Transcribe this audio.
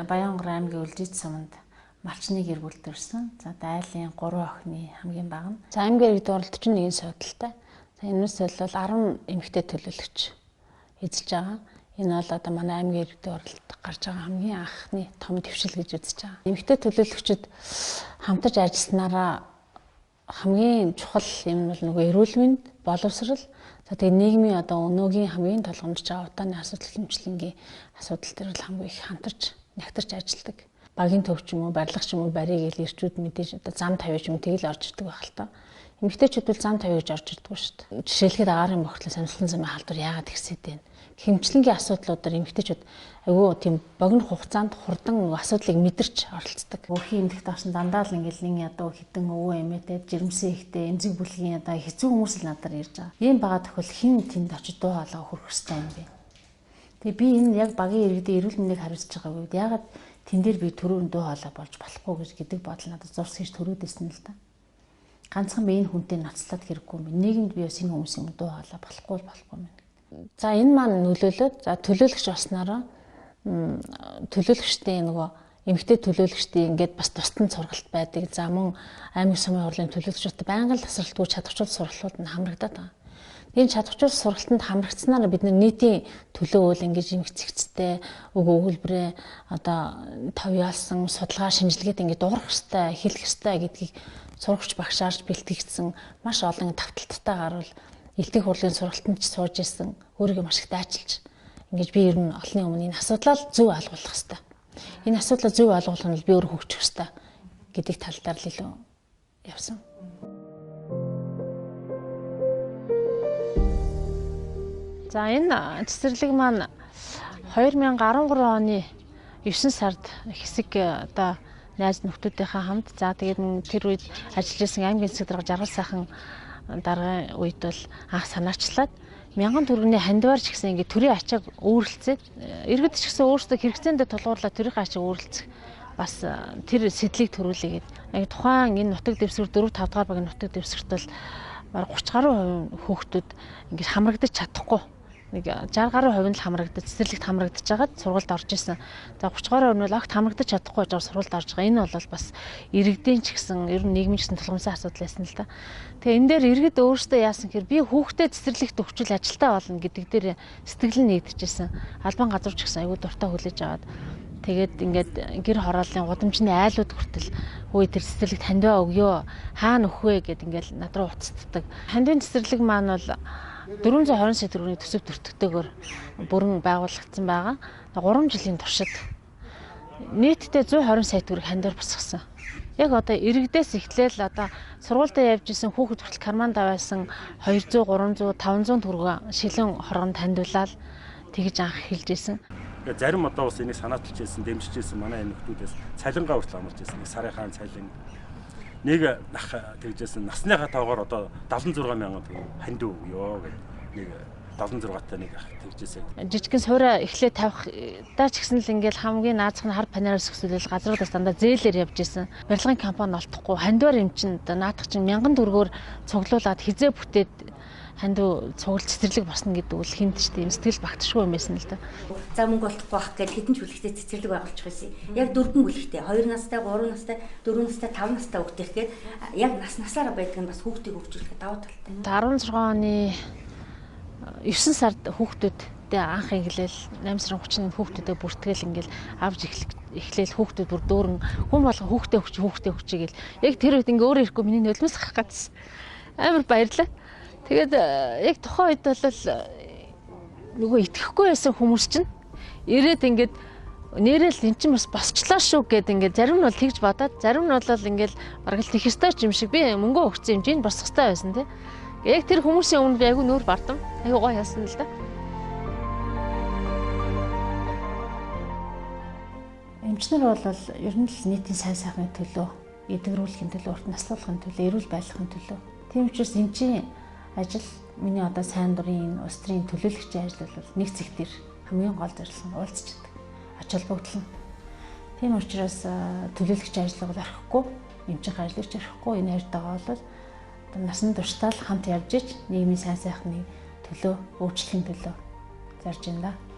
Баянгор аймгийн Үлжид суманд малчны гэр бүл төрсөн. За айлын 3 охины хамгийн бага нь. За аймгийн иргэд оролт 41 суудалтай. За энэс бол 10 эмэгтэй төлөөлөгч эзэлж байгаа. Энэ бол одоо манай аймгийн иргэд оролт гарч байгаа хамгийн анхны том дэвшил гэж үзэж байгаа. Эмэгтэй төлөөлөгчд хамтарч ажилласнараа хамгийн чухал юм бол нөгөө эрүүл мэнд, боловсрол, за тэгээ нийгмийн одоо өнөөгийн хамгийн толгомжж байгаа утааны асуудал хэмжлэнгийн асуудал төр бол хамгийн их хамтарч, нягтарч ажилладаг. Багийн төв ч юм уу, барилга ч юм уу барийг ил ирчүүд мэдээж одоо зам тавьж юм тэгэл орж ирдэг байх л та. Эмэгтэйчүүд бол зам тавьж орж ирдэг шүү дээ. Жишээлхэд агаарын бохирдлын саналсан замын халдвар яагаад ихсээд байна? Хэмжлэнгийн асуудлуудаар эмэгтэйчүүд айгүй тийм богино хугацаанд хурдан асуудлыг мэдэрч оролцдог. Өрхийн эмнэлэгт орсон дандаа л ингээл нэг ядуу хитэн өвөө эмээтэй жирэмсэн ихтэй эмзэг бүлгийн одоо хэцүү хүмүүс л надаар ирж байгаа. Ийм байгаа тохиол хэн тэнд очиж дуу хоолой хүрэх хэрэгтэй юм бэ? Тэгээ би энэ яг багийн иргэдийн эрүүл мэндийг хариуцж байгаа үед яагаад тэн дээр би төрөөр дуу хоолой болж болохгүй гэдэг бодол надад зурс хийж төрөөдсэн л да. Ганцхан би энэ хүнтэй нацлаад хэрэггүй юм. Нийгэмд би бас энэ хүмүүсийн дуу хоолой болохгүй юм. За энэ маань нөлөөлөд за төлөөлөгч болснороо төлөөлөгчдийн нөгөө эмэгтэй төлөөлөгчдийн ингээд бас тусдан сургалт байдаг. За мөн аймаг сумын хурлын төлөөлөгчдөд байнга л тасралтгүй чадварчил сургалтууд нь хамрагдаад байгаа. Энэ чадварчил сургалтанд хамрагдсанаар бид нийтийн төлөө үйл ингэж эмгцэгцтэй өгүүлбэрээ одоо товёолсон судалгаа шинжилгээд ингээд дуурах хэвээр хэлэх хэвээр гэдгийг сурагч багшаарч бэлтгэгдсэн маш олон давталтайгаар бол элдэх хурлын сургалтанд ч сууж исэн өөрийгөө маш их дайчилж ингэж би ер нь олонний өмнө энэ асуудлаа зөв ойлгох хэрэгтэй. Энэ асуудлаа зөв ойлгох нь би өөрөө хөгжих хэрэгтэй гэдэг талдаар л илүү явсан. За энэ цэцэрлэг маань 2013 оны 9 сард хэсэг одоо найз нөхдүүдийнхээ хамт за тэгээд тэр үед ажиллаж исэн аймгийн засаг дарга Жаргал сайхан даргын үед бол анх санаачлаад 1000 төгрөгийн хандиваар ч гэсэн ингээд төрийн ачааг өөрлөлцээд иргэд ч гэсэн өөрсдөө хэрэгцээндээ тулгуурлаад төрийн ачааг өөрлөлцөх бас тэр сэтлийг төрүүлээгээд яг тухайн энэ нутаг дэвсгэр 4-5 дахь багийн нутаг дэвсгэрт бол 30 гаруй хүүхдүүд ингээд хамрагдаж чадахгүй нэг 60 гаруй хувь нь л хамрагдаж цэцэрлэгт хамрагдаж байгаад сургуульд орж исэн. За 30 гаруй хувь нь бол огт хамрагдаж чадахгүй гэж сургуульд орж байгаа. Энэ бол бас иргэдийн ч гэсэн ер нь нийгмийн ч гэсэн тулгамсан асуудал байсан л да. Тэгээ энэ дээр иргэд өөрсдөө яасан гэхээр би хүүхдэд цэцэрлэгт өгчүүл ажилтаа болно гэдэг дээр сэтгэл нь нэгдэжсэн. Албан газар ч гэсэн аягүй дуртай хүлээж аваад тэгээд ингээд гэр хорооллын гудамжны айлууд хүртэл үй тэр цэцэрлэгт хандиваа өгөө хаана өгөх вэ гэд ингээд над руу уцтдаг. Хандивын цэцэрлэг маань бол 420 сая төгрөгийн төсөв төртөгтэйгээр бүрэн байгуулагдсан байгаа. 3 жилийн туршид нийтдээ 120 сая төгрөг хандивар босгосон. Яг одоо иргэдээс эхлээл одоо сургуультай явж исэн хүүхэд хүртэл карманда байсан 200, 300, 500 төгрөг шилэн хоргонд хандивлаад тэгж анх хэлж исэн. Зарим одоо бас энийг санааталж ирсэн, дэмжиж ирсэн манай энэ нөхдүүдээс цалингаа хүртэл амарч ирсэн. Сарын хаан цалин нэг нах тэгжсэн насныхаа тоогоор одоо 76,000 төгрөг хандив өгөө гэдэг нэг 76-тай нэг ах тэгжсэн. Жижигхэн суурь эхлээд тавих даа ч гэсэн л ингээл хамгийн наазах нь хар панараас өсвөл газруудаас дандаа зээлээр явж исэн. Барилгын компани олдохгүй хандивар юм чин одоо наадах чин 1000 төгрөгөөр цуглуулад хизээ бүтээд хандив цуглал цэцэрлэг босно гэдэг үл хинт ч тийм сэтгэл багтшгүй юм байсан л да. За мөнгө олдохгүй байх гэж хэдэн ч бүлэгтэй цэцэрлэг байгуулж байсан. Яг 4 бүлэгтэй 2 настай, 3 настай, 4 настай, 5 настай хүүхдээ гэхээр яг насаараа байдаг нь бас хүүхдийг хөгжүүлэх давуу талтай. 16 оны 9 сард хүүхдүүдтэй анх инглэл 8 сарын 30-нд хүүхдүүдэд бүртгэл ингээл авч эхлээл хүүхдүүд бүр дөөрн хүн болго хүүхдээ өгч гэл яг тэр үед ингээ өөрөө ирэхгүй миний нулимс хах гэсэн амар баярлаа. Тэгээд яг тухайн үед бол нөгөө итгэхгүй байсан хүмүүс чинь ирээд ингээд нэрэл эн чинь бас босчлаа шүү гэд ингээд зарим нь бол тэгж бодоод зарим нь бол ингээд бараг л тех ёстой юм шиг би мөнгө өгсөн юм чинь босох ёстой байсан тий. Яг тэр хүмүүсийн өмнө би айгүй нүүр бардам. Айгүй гоё яасан л да. Эмчнэр бол ер нь л нийтийн сайн сайхны төлөө, эдгэрүүлэхийн төлөө, урт наслуулахын төлөө, эрүүл байхын төлөө. Тийм учраас энэ чинь ажил миний одоо сайн дурын улс төрийн төлөөлөгчийн ажил бол нэг зэг дээр хамгийн гол зорилго уулзчихдаг. Ач холбогдол. Тийм учраас төлөөлөгчийн ажлыг бол орхихгүй, эмчийн ажлыг орхихгүй энэ хайртайгаа бол насан туршдаа л хамт явж ич нийгмийн сайн сайхны төлөө, өөрчлөлийн төлөө зарж байна да.